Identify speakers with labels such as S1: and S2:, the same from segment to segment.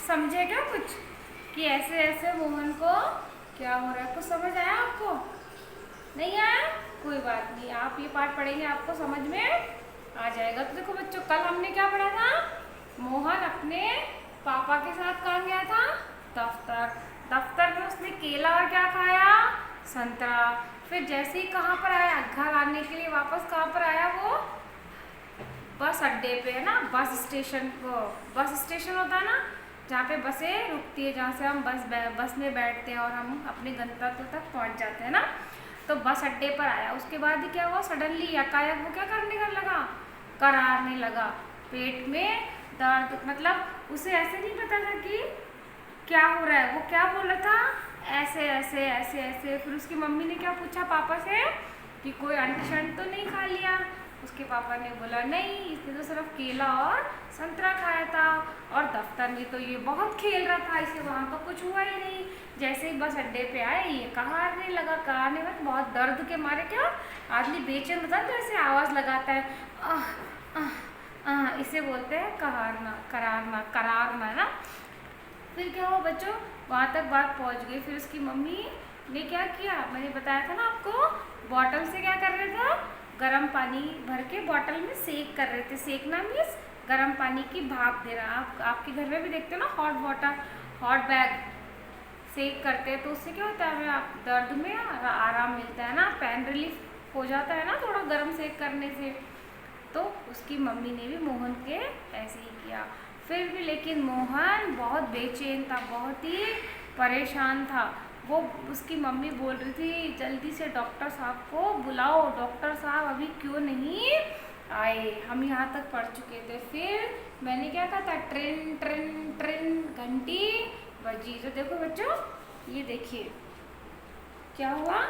S1: समझे क्या कुछ कि ऐसे ऐसे मोहन को क्या हो रहा है? कुछ समझ आया आपको? नहीं आया? कोई बात नहीं, आप ये पाठ पढ़ेंगे आपको समझ में आ जाएगा। तो देखो बच्चों, कल हमने क्या पढ़ा था? मोहन अपने पापा के साथ कहाँ गया था? दफ्तर। दफ्तर में उसने केला और क्या खाया? संतरा। फिर जैसे ही कहाँ पर आया, घर आने के लिए वापस कहाँ पर आया वो? बस अड्डे पे, है ना, बस स्टेशन। वो बस स्टेशन होता है ना, जहाँ पे बसें रुकती है, जहाँ से हम बस में बैठते हैं और हम अपने गंतव्य तक पहुँच जाते हैं ना। तो बस अड्डे पर आया, उसके बाद क्या हुआ? सडनली एकाएक वो क्या करने का लगा? करारने लगा। पेट में दर्द, मतलब उसे ऐसे नहीं पता था कि क्या हो रहा है। वो क्या बोल रहा था? ऐसे ऐसे ऐसे ऐसे। फिर उसकी मम्मी ने क्या पूछा पापा से कि कोई अंट तो नहीं खा लिया? उसके पापा ने बोला नहीं, इसने तो सिर्फ केला और संतरा खाया था, और दफ्तर में तो ये बहुत खेल रहा था, इसे वहाँ तो कुछ हुआ ही नहीं। जैसे ही बस अड्डे पे आए, ये कहारने लगा। कहारने में बहुत दर्द के मारे क्या आदमी बेचैन होता है, जैसे आवाज़ लगाता है, आह आह आह, इसे बोलते हैं कहारना, करारना, करारना, है ना। फिर क्या हुआ बच्चों? वहाँ तक बात पहुँच गई। फिर उसकी मम्मी ने क्या किया, मैंने बताया था ना आपको, बॉटल से क्या कर रहे थे? गर्म पानी भर के बॉटल में सेक कर रहे थे। सेकना मीन्स गर्म पानी की भाप दे रहा। आपके घर में भी देखते हो ना, हॉट वाटर, हॉट बैग सेक करते हैं, तो उससे क्या होता है, हमें आप दर्द में आराम मिलता है ना, पेन रिलीफ हो जाता है ना थोड़ा गर्म सेक करने से। तो उसकी मम्मी ने भी मोहन के ऐसे ही किया। फिर भी लेकिन मोहन बहुत बेचैन था, बहुत ही परेशान था। वो उसकी मम्मी बोल रही थी जल्दी से डॉक्टर साहब को बुलाओ, डॉक्टर साहब अभी क्यों नहीं आए, हम यहाँ तक पढ़ चुके थे। फिर मैंने क्या कहा था? ट्रेन ट्रेन ट्रेन, घंटी बजी। तो देखो बच्चों, ये देखिए क्या हुआ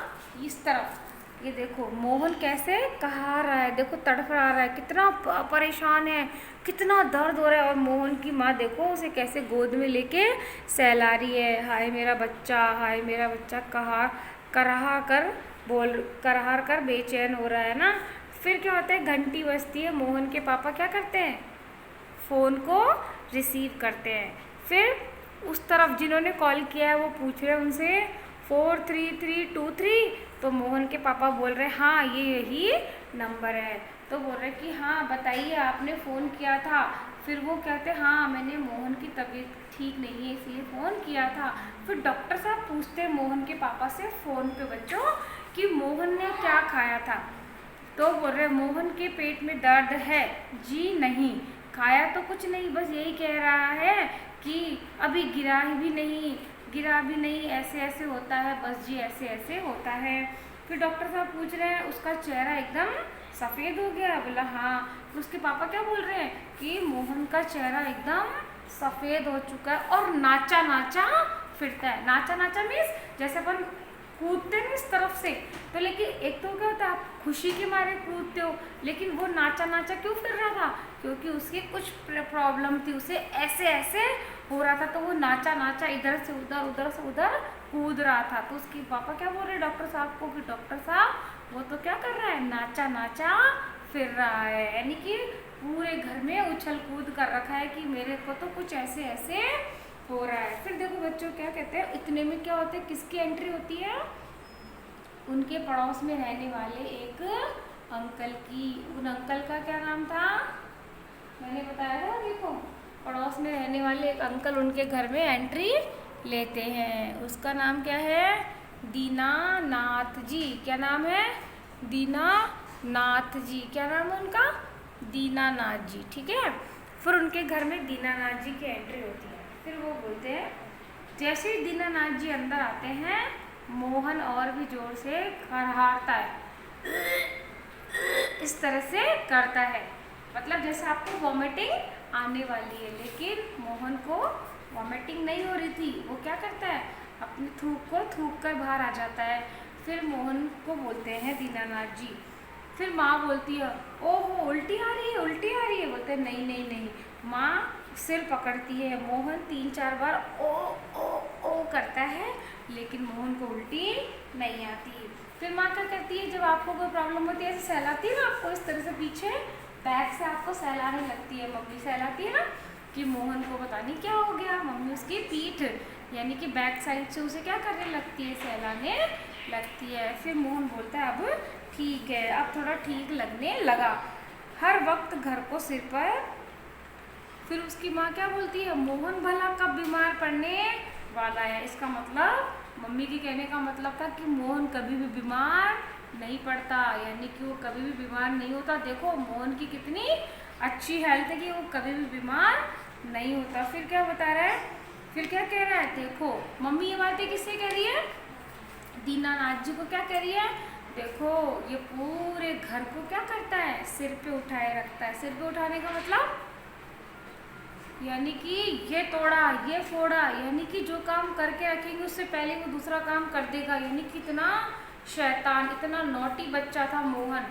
S1: इस तरफ। ये देखो मोहन कैसे कहा रहा है, देखो तड़फड़ा रहा है, कितना परेशान है, कितना दर्द हो रहा है। और मोहन की माँ देखो उसे कैसे गोद में लेके सहला रही है, हाय मेरा बच्चा, हाय मेरा बच्चा, कहा कराहा कर बोल, कराह कर बेचैन हो रहा है ना। फिर क्या होता है? घंटी बजती है। मोहन के पापा क्या करते हैं? फ़ोन को रिसीव करते हैं। फिर उस तरफ जिन्होंने कॉल किया है वो पूछ रहे हैं उनसे 43323। तो मोहन के पापा बोल रहे हैं हाँ ये यही नंबर है। तो बोल रहे कि हाँ बताइए, आपने फ़ोन किया था। फिर वो कहते हैं हाँ मैंने मोहन की तबीयत ठीक नहीं है इसलिए फ़ोन किया था। फिर डॉक्टर साहब पूछते हैं मोहन के पापा से फ़ोन पे बच्चों कि मोहन ने क्या खाया था। तो बोल रहे मोहन के पेट में दर्द है जी, नहीं खाया तो कुछ नहीं, बस यही कह रहा है कि अभी गिरा भी नहीं, गिरा भी नहीं, ऐसे ऐसे होता है बस जी, ऐसे ऐसे होता है। फिर डॉक्टर साहब पूछ रहे हैं उसका चेहरा एकदम सफ़ेद हो गया? बोला हाँ। तो उसके पापा क्या बोल रहे हैं कि मोहन का चेहरा एकदम सफ़ेद हो चुका है और नाचा नाचा फिरता है। नाचा नाचा मीन्स जैसे अपन कूदते हैं इस तरफ से, तो लेकिन एक तो क्या होता है आप खुशी के मारे कूदते हो, लेकिन वो नाचा नाचा क्यों फिर रहा था? क्योंकि उसकी कुछ प्रॉब्लम थी, उसे ऐसे ऐसे हो रहा था, तो वो नाचा नाचा इधर से उधर, उधर से उधर कूद रहा था। तो उसके पापा क्या बोल रहे हैं डॉक्टर साहब को कि डॉक्टर साहब वो तो क्या कर रहा है? नाचा नाचा फिर रहा है, यानी कि पूरे घर में उछल कूद कर रखा है कि मेरे को तो कुछ ऐसे ऐसे हो रहा है। फिर देखो बच्चों क्या कहते हैं, इतने में क्या होता है, किसकी एंट्री होती है? उनके पड़ोस में रहने वाले एक अंकल की। उन अंकल का क्या नाम था? मैंने बताया था, देखो पड़ोस में रहने वाले एक अंकल उनके घर में एंट्री लेते हैं। उसका नाम क्या है? दीनानाथ जी। क्या नाम है? दीनानाथ जी। क्या नाम है उनका? दीनानाथ जी, ठीक है। फिर उनके घर में दीनानाथ जी की एंट्री होती है। फिर वो बोलते हैं, जैसे ही दीनानाथ जी अंदर आते हैं मोहन और भी जोर से खरहारता है, इस तरह से करता है, मतलब जैसे आपको वॉमिटिंग आने वाली है, लेकिन मोहन को वॉमिटिंग नहीं हो रही थी। वो क्या करता है? अपनी थूक को थूक कर बाहर आ जाता है। फिर मोहन को बोलते हैं दीनानाथ जी। फिर माँ बोलती है ओहो उल्टी आ रही है, उल्टी आ रही है। बोलते हैं नहीं नहीं नहीं। माँ सिर पकड़ती है। मोहन 3-4 बार ओ ओ ओ करता है, लेकिन मोहन को उल्टी नहीं आती। फिर माँ क्या करती है, जब आपको कोई प्रॉब्लम होती है ऐसे सहलाती है ना आपको, इस तरह से पीछे बैक से आपको सहलाने लगती है, मम्मी सहलाती है ना कि मोहन को पता नहीं क्या हो गया। मम्मी उसकी पीठ यानी कि बैक साइड से उसे क्या करने लगती है, सहलाने लगती है। फिर मोहन बोलता है अब ठीक है, अब थोड़ा ठीक लगने लगा, हर वक्त घर को सिर पर। फिर उसकी माँ क्या बोलती है, मोहन भला कब बीमार पड़ने वाला है। इसका मतलब मम्मी के कहने का मतलब था कि मोहन कभी भी बीमार नहीं पड़ता, यानी कि वो कभी भी बीमार नहीं होता। देखो मोहन की कितनी अच्छी हेल्थ है कि वो कभी भी बीमार नहीं होता। फिर क्या बता रहा है, फिर क्या कह रहा है, देखो मम्मी ये बातें किससे कह रही है, दीनानाथ जी को क्या कह रही है। देखो ये पूरे घर को क्या करता है, सिर पे उठाए रखता है। सिर पे उठाने का मतलब यानी कि ये तोड़ा ये फोड़ा, यानी कि जो काम करके रखेंगे उससे पहले वो दूसरा काम कर देगा। यानी कि इतना शैतान, इतना नॉटी बच्चा था मोहन।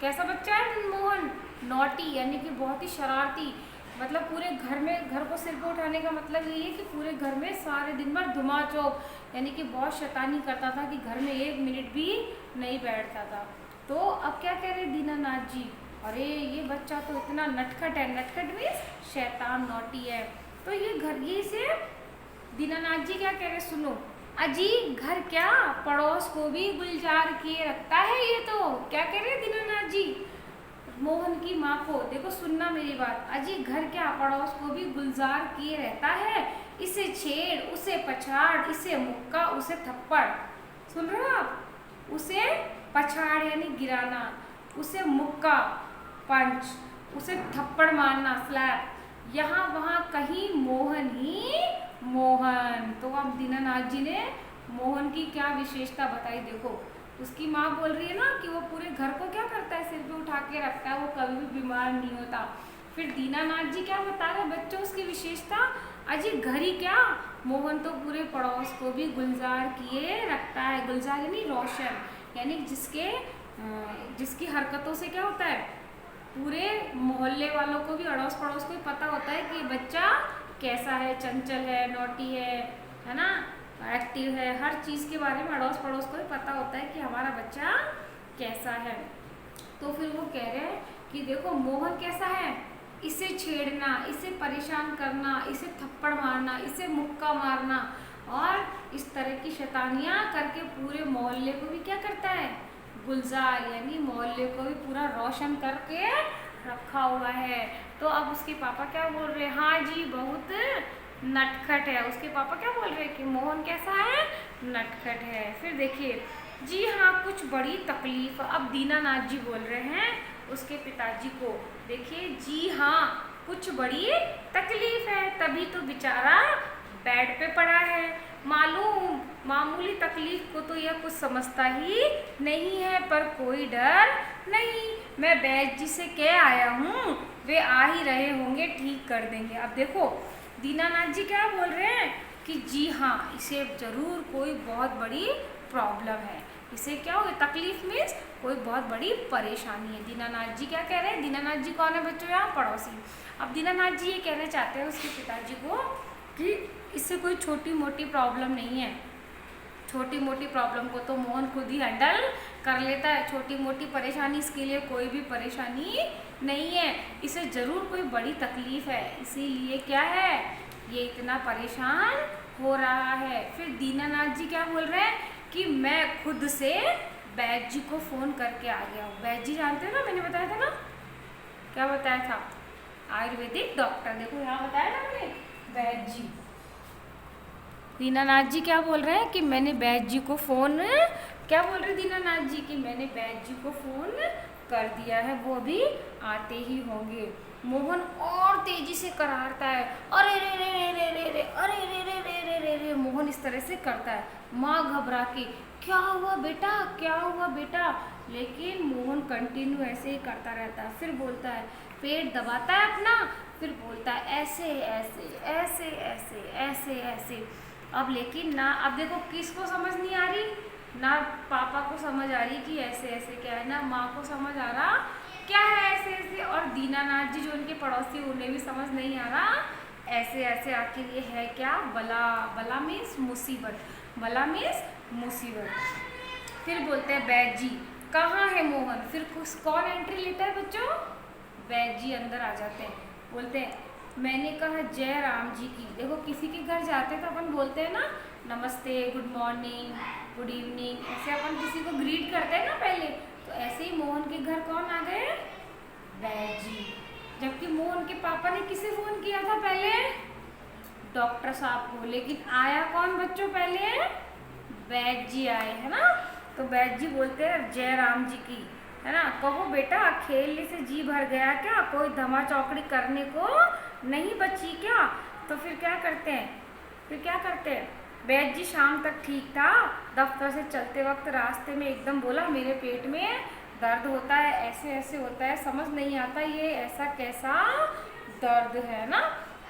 S1: कैसा बच्चा है मोहन, नॉटी, यानी कि बहुत ही शरारती। मतलब पूरे घर में, घर को सिर पे उठाने का मतलब यही है कि पूरे घर में सारे दिन भर धुमाचौक, यानी कि बहुत शैतानी करता था कि घर में एक मिनट भी नहीं बैठता था। तो अब क्या कह रहे दीनानाथ जी, अरे ये बच्चा तो इतना नटखट है, नटखट मीन्स शैतान, नॉटी है। तो ये घर, ये से दीनानाथ जी क्या कह रहे, सुनो अजी घर क्या पड़ोस को भी गुलजार किए रखता है। ये तो क्या कह रहे दीनानाथ जी मोहन की माँ को, देखो सुनना मेरी बात, अजी घर क्या पड़ोस को भी गुलजार किए रहता है। इसे छेड़, उसे पछाड़, इसे मुक्का, उसे थप्पड़। सुन रहे हो आप, उसे पछाड़ यानी गिराना, उसे मुक्का पंच, उसे थप्पड़ मारना स्लैप, यहाँ वहाँ कहीं मोहन ही मोहन। तो अब दीनानाथ जी ने मोहन की क्या विशेषता बताई, देखो उसकी माँ बोल रही है ना कि वो पूरे घर को क्या करता है, सिर पे उठा के रखता है, वो कभी भी बीमार नहीं होता। फिर दीनानाथ जी क्या बता रहे बच्चों उसकी विशेषता, अजी घर ही क्या, मोहन तो पूरे पड़ोस को भी गुलजार किए रखता है। गुलजार यानी रोशन, यानी जिसकी हरकतों से क्या होता है, पूरे मोहल्ले वालों को भी, अड़ोस पड़ोस को भी पता होता है कि बच्चा कैसा है, चंचल है, नोटी है ना, एक्टिव है। हर चीज़ के बारे में अड़ोस पड़ोस को भी पता होता है कि हमारा बच्चा कैसा है। तो फिर वो कह रहे हैं कि देखो मोहन कैसा है, इसे छेड़ना, इसे परेशान करना, इसे थप्पड़ मारना, इसे मुक्का मारना और इस तरह की शैतानियाँ करके पूरे मोहल्ले को भी क्या करता है, गुलजार, यानी मोहल्ले को भी पूरा रोशन करके रखा हुआ है। तो अब उसके पापा क्या बोल रहे हैं, हाँ जी बहुत नटखट है। उसके पापा क्या बोल रहे हैं कि मोहन कैसा है, नटखट है। फिर देखिए, जी हाँ कुछ बड़ी तकलीफ, अब दीनानाथ जी बोल रहे हैं उसके पिताजी को, देखिए जी हाँ कुछ बड़ी तकलीफ है, तभी तो बेचारा बेड पे पड़ा है। मालूम मामूली तकलीफ को तो यह कुछ समझता ही नहीं है, पर कोई डर नहीं, मैं वैद्य जी से कह आया हूँ, वे आ ही रहे होंगे, ठीक कर देंगे। अब देखो दीनानाथ जी क्या बोल रहे हैं कि जी हाँ इसे ज़रूर कोई बहुत बड़ी प्रॉब्लम है, इसे क्या हो, तकलीफ मीन्स कोई बहुत बड़ी परेशानी है। दीनानाथ जी क्या कह रहे हैं, दीनानाथ जी कौन है बच्चों, यहाँ पड़ोसी। अब दीनानाथ जी ये कहना चाहते हैं उसके पिताजी को कि इससे कोई छोटी मोटी प्रॉब्लम नहीं है, छोटी मोटी प्रॉब्लम को तो मोहन खुद ही हैंडल कर लेता है, छोटी मोटी परेशानी इसके लिए कोई भी परेशानी नहीं है, इसे ज़रूर कोई बड़ी तकलीफ है, इसीलिए क्या है ये इतना परेशान हो रहा है। फिर दीनानाथ जी क्या बोल रहे हैं कि मैं खुद से वैद्य जी को फ़ोन करके आ गया हूँ। वैद्य जी जानते हो ना, मैंने बताया था ना, क्या बताया था, आयुर्वेदिक डॉक्टर। देखो यहाँ बताया ना मैंने, वैद्य जी। दीनानाथ जी क्या बोल रहे हैं कि मैंने वैद्य जी को फ़ोन, क्या बोल रहे दीनानाथ जी कि मैंने वैद्य जी को फ़ोन कर दिया है, वो अभी आते ही होंगे। मोहन और तेजी से करारता है, अरे रे रे रे रे रे रे, अरे रे रे रे रे रे रे, मोहन इस तरह से करता है। माँ घबरा के, क्या हुआ बेटा, क्या हुआ बेटा, लेकिन मोहन कंटिन्यू ऐसे ही करता रहता है। फिर बोलता है, पेट दबाता है अपना, फिर बोलता है ऐसे ऐसे ऐसे ऐसे ऐसे ऐसे। अब लेकिन ना, अब देखो किसको समझ नहीं आ रही, ना पापा को समझ आ रही कि ऐसे ऐसे क्या है, ना माँ को समझ आ रहा क्या है ऐसे ऐसे, और दीनानाथ जी जो उनके पड़ोसी उन्हें भी समझ नहीं आ रहा ऐसे ऐसे आखिर ये है क्या, बला, बला मीन्स मुसीबत, बला मीन्स मुसीबत। फिर बोलते हैं वैद्य जी कहाँ है मोहन, फिर कौन एंट्री लेता है बच्चों, वैद्य जी अंदर आ जाते हैं, बोलते हैं मैंने कहा जय राम जी की। देखो किसी के घर जाते हैं तो अपन बोलते हैं ना नमस्ते, गुड मॉर्निंग, गुड इवनिंग, ऐसे अपन किसी को ग्रीट करते हैं ना पहले। तो ऐसे ही मोहन के घर कौन आ गए? वैद जी। जबकि मोहन के पापा ने किसे फोन किया था पहले? डॉक्टर साहब को। लेकिन आया कौन बच्चों पहले? वैद जी आए, है ना। तो वैद जी बोलते हैं जय राम जी की, है ना। कहो बेटा खेलने से जी भर गया क्या? कोई धमा चौकड़ी करने को नहीं बची क्या? तो फिर क्या करते हैं? वैद जी शाम तक ठीक था। दफ्तर से चलते वक्त रास्ते में एकदम बोला मेरे पेट में दर्द होता है, ऐसे ऐसे होता है, समझ नहीं आता ये ऐसा कैसा दर्द है ना।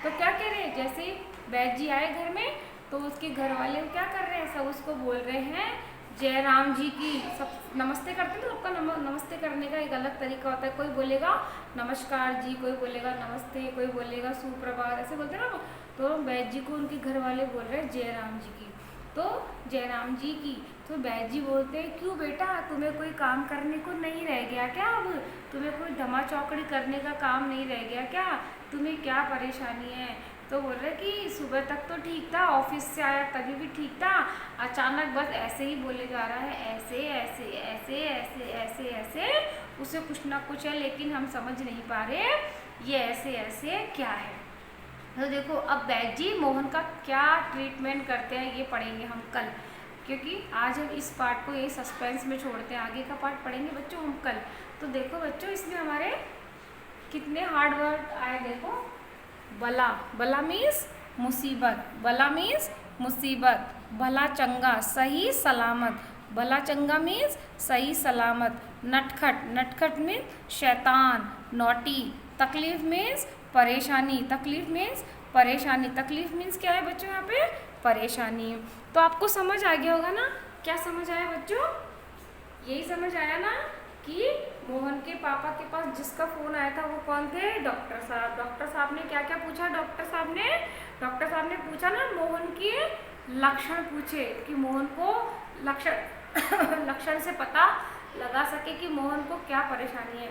S1: तो क्या कह रहे हैं, जैसे वैद जी आए घर में तो उसके घर वाले क्या कर रहे हैं, सब उसको बोल रहे हैं जय राम जी की। सब नमस्ते करते हैं तो सबका नमस्ते करने का एक अलग तरीका होता है। कोई बोलेगा नमस्कार जी, कोई बोलेगा नमस्ते, कोई बोलेगा सुप्रभात, ऐसे बोलते हैं ना। तो वैद जी को उनके घर वाले बोल रहे हैं जय राम जी की। तो जय राम जी की। तो वैद जी बोलते हैं क्यों बेटा, तुम्हें कोई काम करने को नहीं रह गया क्या? अब तुम्हें कोई धमा चौकड़ी करने का काम नहीं रह गया क्या? तुम्हें क्या परेशानी है? तो बोल रहे कि सुबह तक तो ठीक था, ऑफिस से आया तभी भी ठीक था, अचानक बस ऐसे ही बोले जा रहा है, ऐसे ऐसे ऐसे ऐसे ऐसे ऐसे, उसे कुछ ना कुछ है लेकिन हम समझ नहीं पा रहे ये ऐसे ऐसे क्या है। तो देखो अब वैद जी मोहन का क्या ट्रीटमेंट करते हैं ये पढ़ेंगे हम कल, क्योंकि आज हम इस पार्ट को ये सस्पेंस में छोड़ते हैं, आगे का पार्ट पढ़ेंगे बच्चों हम कल। तो देखो बच्चों इसमें हमारे कितने हार्ड वर्ड आए देखो। बला, बला मीन्स मुसीबत, बला मीन्स मुसीबत। भला चंगा, सही सलामत, भला चंगा मीन्स सही सलामत। नटखट, नटखट मीन्स शैतान, नॉटी। तकलीफ मीन्स परेशानी, तकलीफ मीन्स परेशानी। तकलीफ मीन्स क्या है बच्चों यहाँ पे? परेशानी। तो आपको समझ आ गया होगा ना, क्या समझ आया बच्चों? यही समझ आया ना कि मोहन के पापा के पास जिसका फ़ोन आया था वो कौन थे? डॉक्टर साहब। डॉक्टर साहब ने क्या क्या पूछा? डॉक्टर साहब ने पूछा ना मोहन के लक्षण पूछे कि मोहन को लक्षण लक्षण से पता लगा सके कि मोहन को क्या परेशानी है।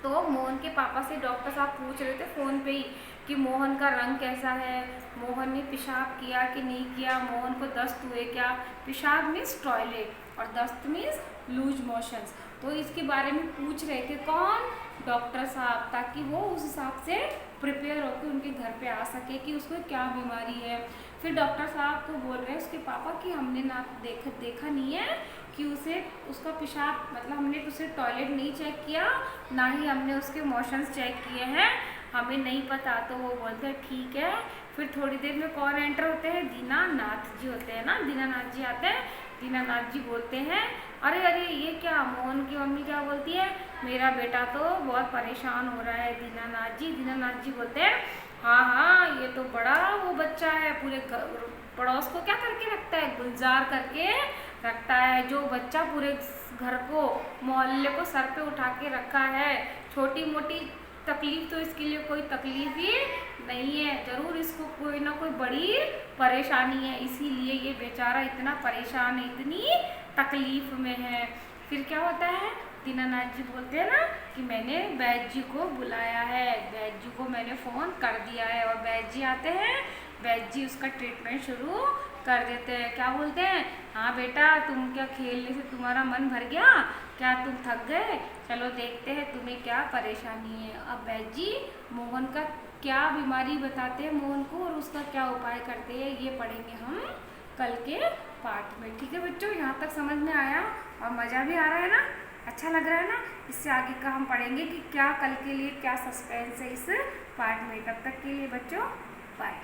S1: तो मोहन के पापा से डॉक्टर साहब पूछ रहे थे फ़ोन पे ही कि मोहन का रंग कैसा है, मोहन ने पेशाब किया कि नहीं किया, मोहन को दस्त हुए क्या। पेशाब मीन्स टॉयलेट और दस्त मीन्स लूज मोशंस। तो इसके बारे में पूछ रहे थे कौन? डॉक्टर साहब, ताकि वो उस हिसाब से प्रिपेयर होकर उनके घर पे आ सके कि उसको क्या बीमारी है। फिर डॉक्टर साहब को बोल रहे हैं उसके पापा कि हमने ना देखा नहीं है कि उसे उसका पेशाब, मतलब हमने उसे टॉयलेट नहीं चेक किया, ना ही हमने उसके मोशंस चेक किए हैं, हमें नहीं पता। तो वो बोलते हैं ठीक है। फिर थोड़ी देर में कौन एंटर होते हैं? दीनानाथ जी होते हैं ना, दीनानाथ जी आते हैं। दीनानाथ जी बोलते हैं अरे अरे ये क्या? मोहन की मम्मी क्या बोलती है? मेरा बेटा तो बहुत परेशान हो रहा है। दीनानाथ जी बोलते हैं हाँ हाँ ये तो बड़ा वो बच्चा है, पूरे पड़ोस को क्या करके रखता है? गुलजार करके रखता है। जो बच्चा पूरे घर को, मोहल्ले को सर पे उठा के रखा है। छोटी मोटी तकलीफ तो इसके लिए कोई तकलीफ ही नहीं है, जरूर इसको कोई ना कोई बड़ी परेशानी है, इसीलिए ये बेचारा इतना परेशान है, इतनी तकलीफ में है। फिर क्या होता है? दीनानाथ जी बोलते हैं ना कि मैंने वैद जी को बुलाया है, वैद जी को मैंने फ़ोन कर दिया है। और वैद जी आते हैं, वैद जी उसका ट्रीटमेंट शुरू कर देते हैं। क्या बोलते हैं? हाँ बेटा तुम क्या खेलने से तुम्हारा मन भर गया क्या? तुम थक गए? चलो देखते हैं तुम्हें क्या परेशानी है। अब वैद जी मोहन का क्या बीमारी बताते हैं मोहन को और उसका क्या उपाय करते हैं ये पढ़ेंगे हम कल के पार्ट में। ठीक है बच्चों, यहाँ तक समझ में आया और मज़ा भी आ रहा है ना, अच्छा लग रहा है ना। इससे आगे का हम पढ़ेंगे कि क्या कल के लिए क्या सस्पेंस है इस पार्ट में। तब तक के लिए बच्चों बाय।